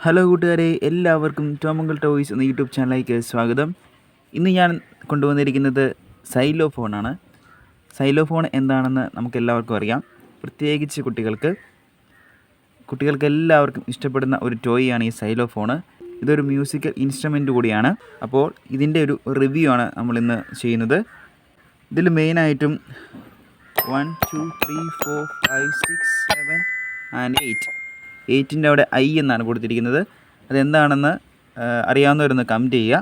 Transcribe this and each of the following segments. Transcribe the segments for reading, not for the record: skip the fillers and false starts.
Hello കൂട്ടുകാരെ, എല്ലാവർക്കും ടോമങ്കിൾ toys എന്ന യൂട്യൂബ് ചാനലിലേക്ക് സ്വാഗതം. ഇന്ന് ഞാൻ കൊണ്ടുവന്നിരിക്കുന്നത് സൈലോഫോണാണ്. സൈലോഫോൺ എന്താണെന്ന് നമുക്കെല്ലാവർക്കും അറിയാം. പ്രത്യേകിച്ച് കുട്ടികൾക്ക് എല്ലാവർക്കും ഇഷ്ടപ്പെടുന്ന ഒരു ടോയാണ് ഈ സൈലോഫോണ്. ഇതൊരു മ്യൂസിക്കൽ ഇൻസ്ട്രുമെൻ്റ് കൂടിയാണ്. അപ്പോൾ ഇതിൻ്റെ ഒരു റിവ്യൂ ആണ് നമ്മളിന്ന് ചെയ്യുന്നത്. ഇതിൽ മെയിനായിട്ടും 1 2 3 4 5 6 7 and 8 8ൻ്റെ അവിടെ ഐ എന്നാണ് കൊടുത്തിരിക്കുന്നത്. അതെന്താണെന്ന് അറിയാവുന്നവരൊന്ന് കമൻറ്റ് ചെയ്യുക.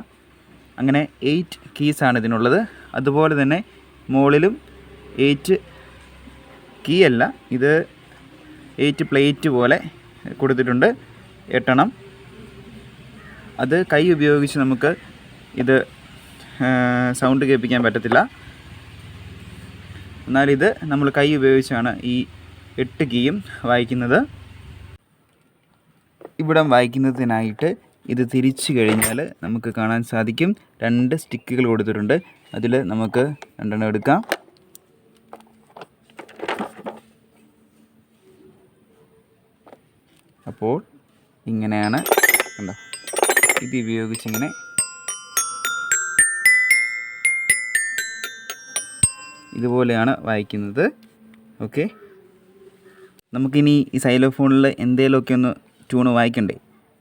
അങ്ങനെ 8 കീസാണ് ഇതിനുള്ളത്. അതുപോലെ തന്നെ മുകളിലും 8 കീ അല്ല, ഇത് 8 പ്ലേറ്റ് പോലെ കൊടുത്തിട്ടുണ്ട്, 8 അത് കൈ ഉപയോഗിച്ച് നമുക്ക് ഇത് സൗണ്ട് കേൾപ്പിക്കാൻ പറ്റത്തില്ല. എന്നാലിത് നമ്മൾ കൈ ഉപയോഗിച്ചാണ് ഈ 8 കീയും വായിക്കുന്നത്. ഇവിടം വായിക്കുന്നതിനായിട്ട് ഇത് തിരിച്ചു കഴിഞ്ഞാൽ നമുക്ക് കാണാൻ സാധിക്കും 2 സ്റ്റിക്കുകൾ കൊടുത്തിട്ടുണ്ട്. അതിൽ നമുക്ക് 2 എടുക്കാം. അപ്പോൾ ഇങ്ങനെയാണ്, കണ്ടോ, ഇത് ഉപയോഗിച്ചിങ്ങനെ ഇതുപോലെയാണ് വായിക്കുന്നത്. ഓക്കെ, നമുക്കിനി ഈ സൈലോഫോണിൽ എന്തെങ്കിലുമൊക്കെ ഒന്ന് ട്യൂണ് വായിക്കണ്ടേ.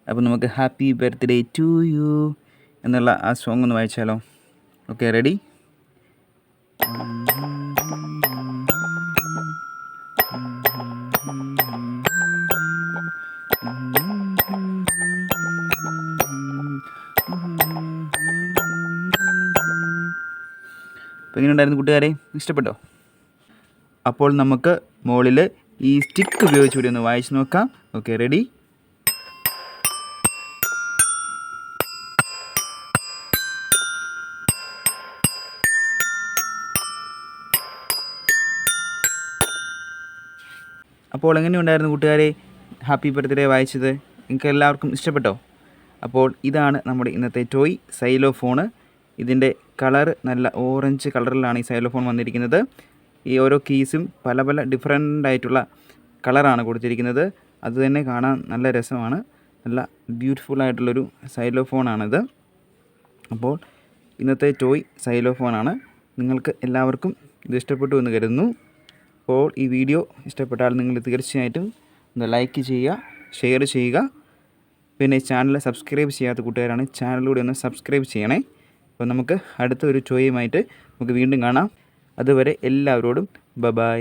അപ്പോൾ നമുക്ക് ഹാപ്പി ബർത്ത്ഡേ ടു യു എന്നുള്ള ആ സോങ് ഒന്ന് വായിച്ചാലോ. Okay, ready? അപ്പോൾ എങ്ങനെ ഉണ്ടായിരുന്നു കൂട്ടുകാരെ, ഇഷ്ടപ്പെട്ടോ? അപ്പോൾ നമുക്ക് മുകളിൽ ഈ സ്റ്റിക്ക് ഉപയോഗിച്ചുകൂടി ഒന്ന് വായിച്ച് നോക്കാം. Okay, ready? അപ്പോൾ എങ്ങനെയുണ്ടായിരുന്നു കൂട്ടുകാരെ ഹാപ്പി ബർത്ത്ഡേ വായിച്ചത്? നിങ്ങൾക്ക് എല്ലാവർക്കും ഇഷ്ടപ്പെട്ടോ? അപ്പോൾ ഇതാണ് നമ്മുടെ ഇന്നത്തെ ടോയ് സൈലോഫോണ്. ഇതിൻ്റെ കളർ നല്ല ഓറഞ്ച് കളറിലാണ് ഈ സൈലോഫോൺ വന്നിരിക്കുന്നത്. ഈ ഓരോ കീസും പല പല ഡിഫറെൻ്റ് ആയിട്ടുള്ള കളറാണ് കൊടുത്തിരിക്കുന്നത്. അതുതന്നെ കാണാൻ നല്ല രസമാണ്. നല്ല ബ്യൂട്ടിഫുൾ ആയിട്ടുള്ളൊരു സൈലോഫോണാണിത്. അപ്പോൾ ഇന്നത്തെ ടോയ് സൈലോഫോണാണ്. നിങ്ങൾക്ക് എല്ലാവർക്കും ഇത് ഇഷ്ടപ്പെട്ടു എന്ന് കരുതുന്നു. അപ്പോൾ ഈ വീഡിയോ ഇഷ്ടപ്പെട്ടാൽ നിങ്ങൾ തീർച്ചയായിട്ടും ഒന്ന് ലൈക്ക് ചെയ്യുക, ഷെയർ ചെയ്യുക. പിന്നെ ചാനൽ സബ്സ്ക്രൈബ് ചെയ്യാത്ത കൂട്ടുകാരാണ്, ചാനലിലൂടെ ഒന്ന് സബ്സ്ക്രൈബ് ചെയ്യണേ. അപ്പോൾ നമുക്ക് അടുത്ത ഒരു ടോയുമായിട്ട് നമുക്ക് വീണ്ടും കാണാം. അതുവരെ എല്ലാവരോടും ബൈ.